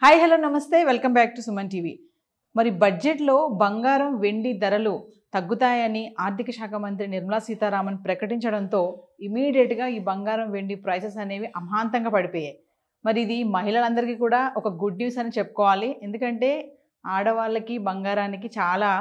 Hi hello నమస్తే welcome back to Suman TV. మరి బడ్జెట్లో బంగారం వెండి ధరలు తగ్గుతాయని ఆర్థిక శాఖ మంత్రి నిర్మలా సీతారామన్ ప్రకటించడంతో ఇమీడియట్గా ఈ బంగారం వెండి ప్రైసెస్ అనేవి అమాంతంగా పడిపోయాయి. మరి ఇది మహిళలందరికీ కూడా ఒక గుడ్ న్యూస్ అని చెప్పుకోవాలి. ఎందుకంటే ఆడవాళ్ళకి బంగారానికి చాలా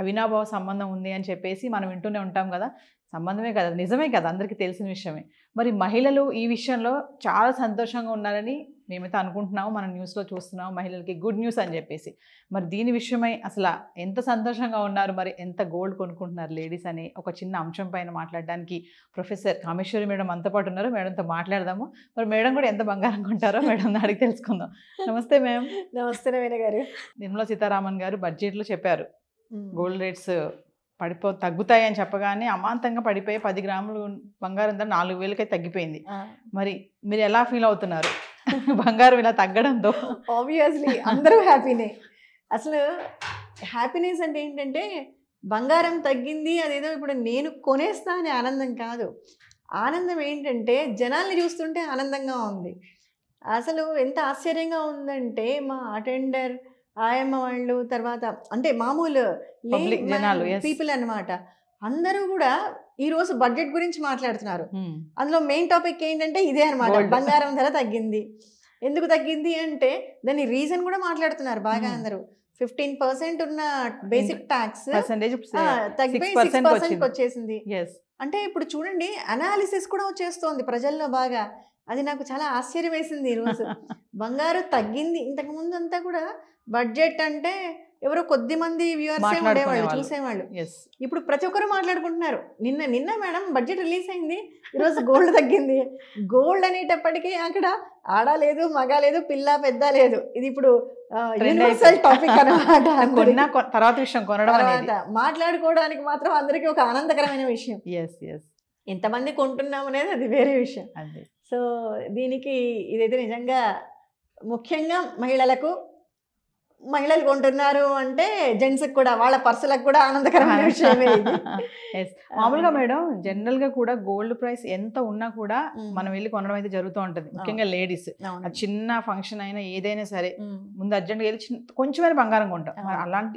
అవినాభావ సంబంధం ఉంది అని చెప్పేసి మనం వింటూనే ఉంటాం కదా. సంబంధమే కదా, నిజమే కదా, అందరికీ తెలిసిన విషయమే. మరి మహిళలు ఈ విషయంలో చాలా సంతోషంగా ఉన్నారని మేమైతే అనుకుంటున్నాము. మనం న్యూస్లో చూస్తున్నాము మహిళలకి గుడ్ న్యూస్ అని చెప్పేసి. మరి దీని విషయమై అసలు ఎంత సంతోషంగా ఉన్నారు, మరి ఎంత గోల్డ్ కొనుక్కుంటున్నారు లేడీస్ అని ఒక చిన్న అంశం పైన మాట్లాడడానికి ప్రొఫెసర్ కామేశ్వరి మేడం మనతో పాటు ఉన్నారు. మేడంతో మాట్లాడదాము. మరి మేడం కూడా ఎంత బంగారం కొంటారో మేడం అడిగి తెలుసుకుందాం. నమస్తే మ్యామ్. నమస్తే నవీన గారు. నిర్మలా సీతారామన్ గారు బడ్జెట్లో చెప్పారు గోల్డ్ రేట్స్ తగ్గుతాయి అని చెప్పగానే అమాంతంగా పడిపోయి 10 గ్రాములు బంగారం ధర 4,000కి తగ్గిపోయింది. మరి మీరు ఎలా ఫీల్ అవుతున్నారు బంగారం ఇలా తగ్గడంతో? ఆబ్వియస్లీ అందరూ హ్యాపీనే. అసలు హ్యాపీనెస్ అంటే ఏంటంటే బంగారం తగ్గింది అదేదో ఇప్పుడు నేను కొనేస్తా అనే ఆనందం కాదు. ఆనందం ఏంటంటే జనాల్ని చూస్తుంటే ఆనందంగా ఉంది. అసలు ఎంత ఆశ్చర్యంగా ఉందంటే మా అటెండర్ ఆయమ్మ వాళ్ళు, తర్వాత అంటే మామూలు పీపుల్ అన్నమాట, అందరూ కూడా ఈరోజు బడ్జెట్ గురించి మాట్లాడుతున్నారు. అందులో మెయిన్ టాపిక్ ఏంటంటే ఇదే అనమాట, బంగారం ధర తగ్గింది. ఎందుకు తగ్గింది అంటే దాని రీజన్ కూడా మాట్లాడుతున్నారు బాగా అందరూ. 15% ఉన్న బేసిక్ ట్యాక్స్ తగ్గిపోయి 6% వచ్చేసింది. అంటే ఇప్పుడు చూడండి అనాలిసిస్ కూడా వచ్చేస్తోంది ప్రజల్లో బాగా. అది నాకు చాలా ఆశ్చర్యం వేసింది ఈరోజు. బంగారు తగ్గింది. ఇంతకు ముందు అంతా కూడా బడ్జెట్ అంటే ఎవరో కొద్ది మంది వ్యూవర్సే ఉండేవాళ్ళు, చూసేవాళ్ళు. ఇప్పుడు ప్రతి ఒక్కరు మాట్లాడుకుంటున్నారు. నిన్న మేడం బడ్జెట్ రిలీజ్ అయింది, ఈరోజు గోల్డ్ తగ్గింది. గోల్డ్ అనేటప్పటికీ అక్కడ ఆడ లేదు, మగ లేదు, పిల్ల పెద్ద లేదు. ఇది ఇప్పుడు యూనివర్సల్ టాపిక్ అన్నమాట. తర్వాత మాట్లాడుకోవడానికి మాత్రం అందరికీ ఒక ఆనందకరమైన విషయం. ఎంతమంది కొంటున్నాం అనేది అది వేరే విషయం. సో దీనికి ఇదైతే నిజంగా ముఖ్యంగా మహిళలు కొంటున్నారు అంటే జెంట్స్కి కూడా, వాళ్ళ పర్సులకు కూడా ఆనందకరమైన విషయమే. మామూలుగా మేడం జనరల్ గా కూడా గోల్డ్ ప్రైస్ ఎంత ఉన్నా కూడా మనం వెళ్ళి కొనడం అయితే జరుగుతూ ఉంటది. ముఖ్యంగా లేడీస్ చిన్న ఫంక్షన్ అయినా ఏదైనా సరే ముందు అర్జెంట్గా వెళ్ళి కొంచెమైనా బంగారం కొంటాం.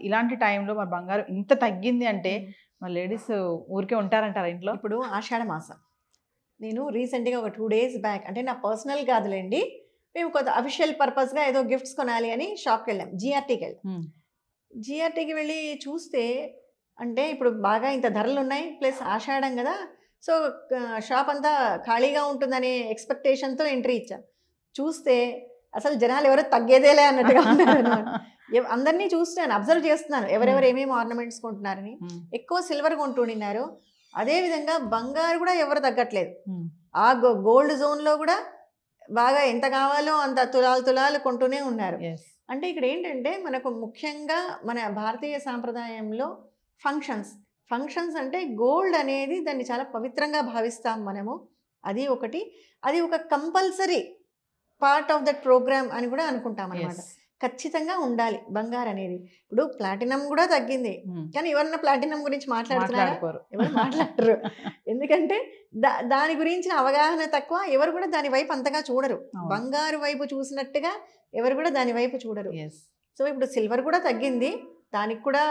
ఇలాంటి టైంలో మరి బంగారం ఇంత తగ్గింది అంటే మరి లేడీస్ ఊరికే ఉంటారంటారా ఇంట్లో? ఇప్పుడు ఆషాఢ మాసం, నేను రీసెంట్గా ఒక 2 days బ్యాక్, అంటే నా పర్సనల్ కాదులేండి, మేము కొంత అఫీషియల్ పర్పస్గా ఏదో గిఫ్ట్స్ కొనాలి అని షాప్కి వెళ్ళాం. జిఆర్టీకి వెళ్ళాం. జిఆర్టీకి వెళ్ళి చూస్తే అంటే ఇప్పుడు బాగా ఇంత ధరలు ఉన్నాయి, ప్లస్ ఆషాఢం కదా, సో షాప్ అంతా ఖాళీగా ఉంటుందనే ఎక్స్పెక్టేషన్తో ఎంట్రీ ఇచ్చాం. చూస్తే అసలు జనాలు ఎవరో తగ్గేదేలే అన్నట్టుగా ఉన్నారు. అందరినీ చూస్తున్నాను, అబ్జర్వ్ చేస్తున్నాను ఎవరెవరు ఏమేమి ఆర్నమెంట్స్ కొంటున్నారని. ఎక్కువ సిల్వర్ కొంటున్నారు, అదేవిధంగా బంగారు కూడా ఎవరు తగ్గట్లేదు. ఆ గోల్డ్ జోన్లో కూడా బాగా ఎంత కావాలో అంత తులాలు కొంటూనే ఉన్నారు. అంటే ఇక్కడ ఏంటంటే మనకు ముఖ్యంగా మన భారతీయ సాంప్రదాయంలో ఫంక్షన్స్ అంటే గోల్డ్ అనేది దాన్ని చాలా పవిత్రంగా భావిస్తాం మనము. అది ఒకటి, అది ఒక compulsory part of that programme అని కూడా అనుకుంటాం అన్నమాట. ఖచ్చితంగా ఉండాలి బంగారు అనేది. ఇప్పుడు ప్లాటినం కూడా తగ్గింది, కానీ ఎవరన్నా ప్లాటినం గురించి మాట్లాడుతున్నారు? ఎవరు మాట్లాడరు. ఎందుకంటే దాని గురించిన అవగాహన తక్కువ, ఎవరు కూడా దాని వైపు అంతగా చూడరు. బంగారు వైపు చూసినట్టుగా ఎవరు కూడా దాని వైపు చూడరు. సో ఇప్పుడు సిల్వర్ కూడా తగ్గింది, దానికి కూడా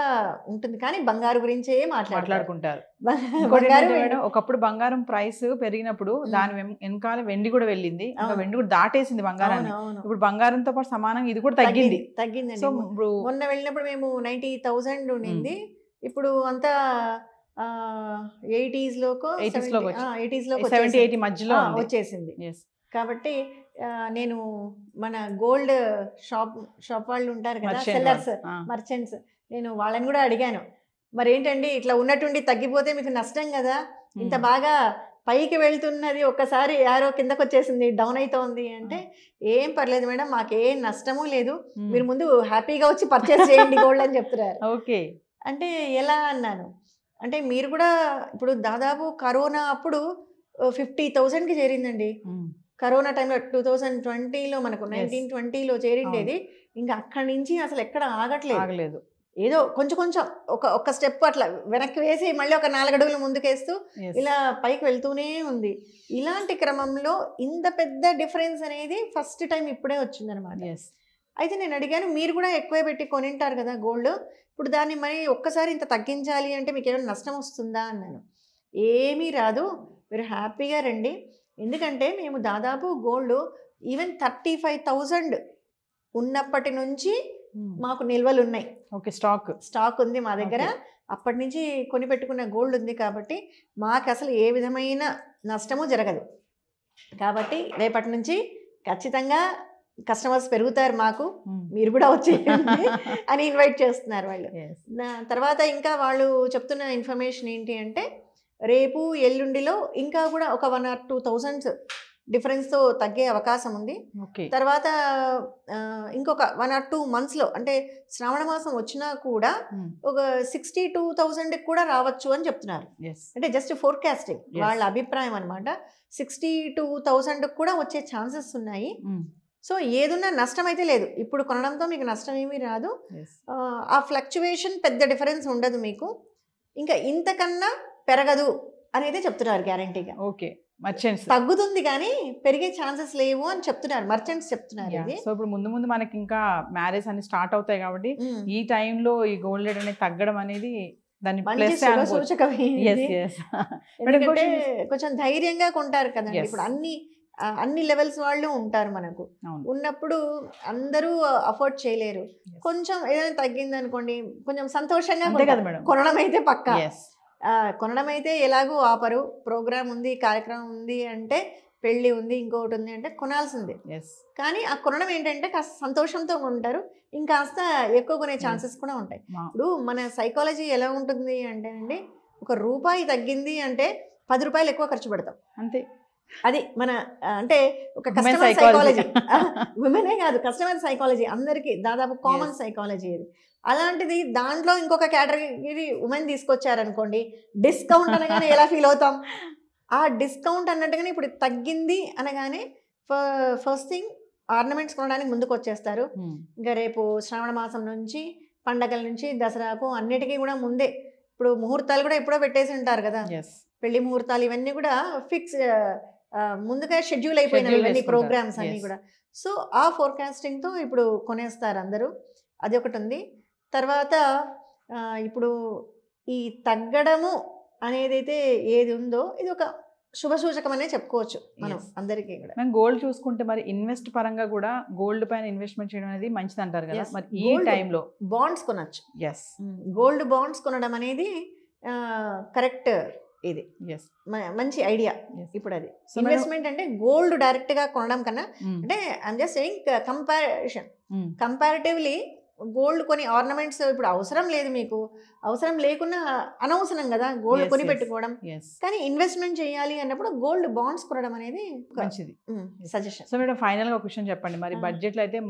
ఉంటుంది, కానీ బంగారు గురించే మాట్లాడుకుంటారు. ఒకప్పుడు బంగారం ప్రైస్ పెరిగినప్పుడు దాని వెనకాల వెండి కూడా వెళ్ళింది, వెండి కూడా దాటేసింది బంగారాన్ని. ఇప్పుడు బంగారంతో పాటు సమానంగా ఇది కూడా తగ్గింది. సో మొన్న వెళ్ళినప్పుడు మేము 90,000 ఉండింది, ఇప్పుడు అంతా 80s లోకి 70-80 మధ్యలో వచ్చేసింది. కాబట్టి నేను మన గోల్డ్ షాప్ వాళ్ళు ఉంటారు కదా, సెల్లర్స్, మర్చెంట్స్, నేను వాళ్ళని కూడా అడిగాను, మరి ఏంటండి ఇట్లా ఉన్నట్టుండి తగ్గిపోతే మీకు నష్టం కదా, ఇంత బాగా పైకి వెళ్తున్నది ఒక్కసారి యారో కిందకు వచ్చేసింది, డౌన్ అవుతోంది అంటే, ఏం పర్లేదు మేడం, మాకేం నష్టమూ లేదు, మీరు ముందు హ్యాపీగా వచ్చి పర్చేస్ చేయండి గోల్డ్ అని చెప్తున్నారు. ఓకే అంటే ఎలా అన్నాను అంటే, మీరు కూడా ఇప్పుడు దాదాపు కరోనా అప్పుడు 50,000కి చేరిందండి. కరోనా టైంలో 2020లో మనకు 1920లో చేరిండేది. ఇంకా అక్కడి నుంచి అసలు ఎక్కడ ఆగట్లేదు. ఏదో కొంచెం ఒక స్టెప్ అట్లా వెనక్కి వేసి మళ్ళీ ఒక 4 అడుగులు ముందుకేస్తూ ఇలా పైకి వెళ్తూనే ఉంది. ఇలాంటి క్రమంలో ఇంత పెద్ద డిఫరెన్స్ అనేది ఫస్ట్ టైం ఇప్పుడే వచ్చిందనమాట. అయితే నేను అడిగాను, మీరు కూడా ఎక్కువే పెట్టి కొనింటారు కదా గోల్డ్, ఇప్పుడు దాన్ని మరి ఒక్కసారి ఇంత తగ్గించాలి అంటే మీకు ఏమైనా నష్టం వస్తుందా అన్నాను. ఏమీ రాదు, మీరు హ్యాపీగా రండి. ఎందుకంటే మేము దాదాపు గోల్డ్ ఈవెన్ 35,000 ఉన్నప్పటి నుంచి మాకు నిల్వలు ఉన్నాయి. ఓకే, స్టాక్ ఉంది మా దగ్గర. అప్పటి నుంచి కొని పెట్టుకున్న గోల్డ్ ఉంది కాబట్టి మాకు అసలు ఏ విధమైన నష్టము జరగదు. కాబట్టి రేపటి నుంచి ఖచ్చితంగా కస్టమర్స్ పెరుగుతారు మాకు, మీరు కూడా వచ్చేయండి అని ఇన్వైట్ చేస్తున్నారు వాళ్ళు. తర్వాత ఇంకా వాళ్ళు చెప్తున్న ఇన్ఫర్మేషన్ ఏంటి అంటే, రేపు ఎల్లుండిలో ఇంకా కూడా ఒక 1 or 2,000 డిఫరెన్స్తో తగ్గే అవకాశం ఉంది. తర్వాత ఇంకొక 1 or 2 monthsలో, అంటే శ్రావణ మాసం వచ్చినా కూడా ఒక 62,000 కూడా రావచ్చు అని చెప్తున్నారు. అంటే జస్ట్ ఫోర్కాస్టింగ్, వాళ్ళ అభిప్రాయం అనమాట. 62,000 కూడా వచ్చే ఛాన్సెస్ ఉన్నాయి. సో ఏదున్నా నష్టం అయితే లేదు, ఇప్పుడు కొనడంతో మీకు నష్టం ఏమీ రాదు. ఆ ఫ్లక్చువేషన్ పెద్ద డిఫరెన్స్ ఉండదు మీకు, ఇంకా ఇంతకన్నా పెరగదు అనేది చెప్తున్నారు గ్యారంటీగా. ఓకే, మర్చెంట్స్ తగ్గుతుంది కానీ పెరిగే ఛాన్సెస్ లేవు అని చెప్తున్నారు, మర్చెంట్స్ చెప్తున్నారు. ఇది సో ఇప్పుడు ముందు మనకి ఇంకా మ్యారేజ్ అని స్టార్ట్ అవుతాయి కాబట్టి ఈ టైంలో ఈ గోల్డ్ రేట్ అనేది తగ్గడం అనేది దాని కొంచెం ధైర్యంగా కొంటారు కదండి. ఇప్పుడు అన్ని లెవెల్స్ వాళ్ళు ఉంటారు మనకు, ఉన్నప్పుడు అందరూ అఫోర్డ్ చేయలేరు. కొంచెం ఏదైనా తగ్గింది అనుకోండి, కొంచెం సంతోషంగా కొనడం అయితే పక్కా. కొనడం అయితే ఎలాగో ఆపరు. ప్రోగ్రామ్ ఉంది, కార్యక్రమం ఉంది అంటే, పెళ్ళి ఉంది, ఇంకొకటి ఉంది అంటే కొనాల్సిందే. కానీ ఆ కొనడం ఏంటంటే కాస్త సంతోషంతో ఉంటారు, ఇంకాస్త ఎక్కువ కొనే ఛాన్సెస్ కూడా ఉంటాయి. ఇప్పుడు మన సైకాలజీ ఎలా ఉంటుంది అంటే అండి, ₹1 తగ్గింది అంటే ₹10 ఎక్కువ ఖర్చు పెడతాం అంతే. అది మన అంటే ఒక కస్టమర్ సైకాలజీ, విమెనే కాదు, కస్టమర్ సైకాలజీ అందరికీ దాదాపు కామన్ సైకాలజీ ఇది. అలాంటిది దాంట్లో ఇంకొక కేటగిరీ ఉమెన్ తీసుకొచ్చారనుకోండి, డిస్కౌంట్ అనగానే ఎలా ఫీల్ అవుతాం? ఆ డిస్కౌంట్ అన్నట్టుగానే ఇప్పుడు తగ్గింది అనగానే ఫస్ట్ థింగ్ ఆర్నమెంట్స్ కొనడానికి ముందుకు వచ్చేస్తారు. ఇంకా రేపు శ్రావణ మాసం నుంచి, పండగల నుంచి, దసరాకు అన్నిటికీ కూడా ముందే, ఇప్పుడు ముహూర్తాలు కూడా ఎప్పుడో పెట్టేసి ఉంటారు కదా, పెళ్లి ముహూర్తాలు ఇవన్నీ కూడా ఫిక్స్ ముందుగా షెడ్యూల్ అయిపోయినాయి ఇవన్నీ ప్రోగ్రామ్స్ అన్నీ కూడా. సో ఆ ఫోర్కాస్టింగ్తో ఇప్పుడు కొనేస్తారు అందరూ, అది ఒకటి ఉంది. తర్వాత ఇప్పుడు ఈ తగ్గడము అనేదైతే ఏది ఉందో ఇది ఒక శుభ సూచకం అనే చెప్పుకోవచ్చు మనం అందరికీ కూడా. మనం గోల్డ్ చూసుకుంటే మరి ఇన్వెస్ట్ పరంగా కూడా గోల్డ్ పైన ఇన్వెస్ట్మెంట్ చేయడం అనేది మంచిది అంటారు కదా, మరి ఈ టైంలో బాండ్స్ కొనొచ్చు. గోల్డ్ బాండ్స్ కొనడం అనేది కరెక్ట్, ఇది మంచి ఐడియా. ఇప్పుడు అది ఇన్వెస్ట్మెంట్ అంటే గోల్డ్ డైరెక్ట్ గా కొనడం కన్నా, అంటే I'm just saying comparatively gold కొని ఆర్నమెంట్స్ ఇప్పుడు అవసరం లేదు, మీకు అవసరం లేకున్నా అనవసరం కదా గోల్డ్ కొని పెట్టుకోవడం. కానీ ఇన్వెస్ట్మెంట్ చేయాలి అన్నప్పుడు గోల్డ్ బాండ్స్ కొనడం అనేది మంచిది సజెషన్. సో మేడం ఫైనల్ గా క్వశ్చన్ చెప్పండి, మరి బడ్జెట్ లో అయితే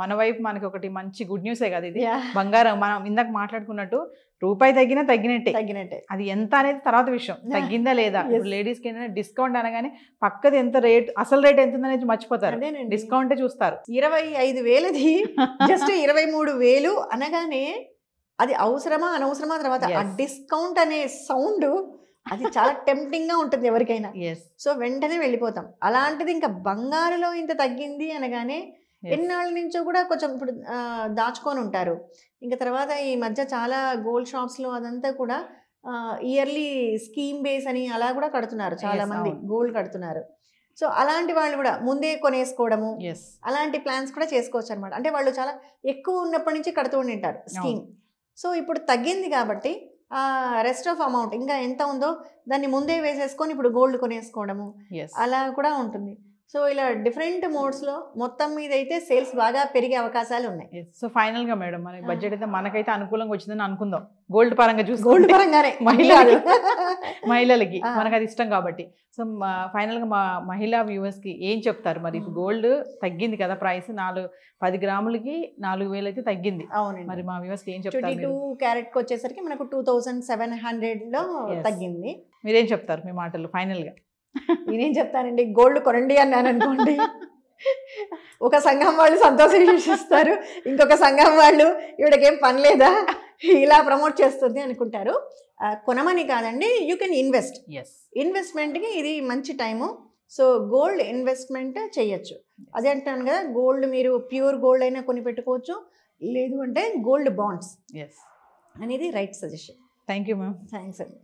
మన వైపు మనకి ఒకటి మంచి గుడ్ న్యూసే కదా ఇది, బంగారం మనం ఇందాక మాట్లాడుకున్నట్టు ₹1 తగ్గినట్టే, అది ఎంత అనేది తర్వాత విషయం, తగ్గిందా లేదా. లేడీస్ కి ఏంటంటే డిస్కౌంట్ అనగానే పక్కది ఎంత రేట్, అసలు రేట్ ఎంత అనేది మర్చిపోతారు, డిస్కౌంటే చూస్తారు. 25,000ది జస్ట్ 23,000 అనగానే అది అవసరమా అనవసరమా, తర్వాత ఆ డిస్కౌంట్ అనే సౌండ్ అది చాలా టెంప్టింగ్ గా ఉంటుంది ఎవరికైనా. సో వెంటనే వెళ్ళిపోతాం. అలాంటిది ఇంకా బంగారులో ఇంత తగ్గింది అనగానే ఎన్నాళ్ళ నుంచో కూడా కొంచెం ఇప్పుడు దాచుకొని ఉంటారు. ఇంకా తర్వాత ఈ మధ్య చాలా గోల్డ్ షాప్స్లో అదంతా కూడా ఇయర్లీ స్కీమ్ బేస్ అని అలా కూడా కడుతున్నారు, చాలా మంది గోల్డ్ కడుతున్నారు. సో అలాంటి వాళ్ళు కూడా ముందే కొనేసుకోవడము, అలాంటి ప్లాన్స్ కూడా చేసుకోవచ్చు అనమాట. అంటే వాళ్ళు చాలా ఎక్కువ ఉన్నప్పటి నుంచి కడుతూ ఉంటారు స్కీమ్. సో ఇప్పుడు తగ్గింది కాబట్టి ఆ రెస్ట్ ఆఫ్ అమౌంట్ ఇంకా ఎంత ఉందో దాన్ని ముందే వేసేసుకొని ఇప్పుడు గోల్డ్ కొనేసుకోవడము అలా కూడా ఉంటుంది. సో ఇలా డిఫరెంట్ మోడ్స్లో మొత్తం మీద అయితే సేల్స్ బాగా పెరిగే అవకాశాలు ఉన్నాయి. సో ఫైనల్ గా మేడం మన బడ్జెట్ అయితే మనకైతే అనుకూలంగా వచ్చిందని అనుకుందాం, గోల్డ్ పరంగా చూసి, గోల్డ్ పరంగానే మహిళలకి మనకు అది ఇష్టం కాబట్టి. సో ఫైనల్ గా మా మహిళా వ్యూవర్స్ కి ఏం చెప్తారు? మరి ఇప్పుడు గోల్డ్ తగ్గింది కదా, ప్రైస్ 10 గ్రాములకి 4,000 అయితే తగ్గింది. అవునండి, మరి మా వ్యూవర్స్ కి ఏం చెప్తారు? 22 క్యారెట్ కి వచ్చేసరికి మనకు 2,700లో తగ్గింది. మీరేం చెప్తారు మీ మాటలు ఫైనల్ గా? నేనేం చెప్తానండి, గోల్డ్ కొనండి అన్నాను అనుకోండి, ఒక సంఘం వాళ్ళు సంతోషిస్తారు, ఇంకొక సంఘం వాళ్ళు ఇవిడకేం పని లేదా ఇలా ప్రమోట్ చేస్తుంది అనుకుంటారు. కొనమని కాదండి, యూ కెన్ ఇన్వెస్ట్. ఇన్వెస్ట్మెంట్కి ఇది మంచి టైము. సో గోల్డ్ ఇన్వెస్ట్మెంట్ చేయొచ్చు. అదే అంటాను కదా, గోల్డ్ మీరు ప్యూర్ గోల్డ్ అయినా కొని పెట్టుకోవచ్చు, లేదు అంటే గోల్డ్ బాండ్స్ ఎస్. అనేది right suggestion. Thank you ma'am. Thanks అండి.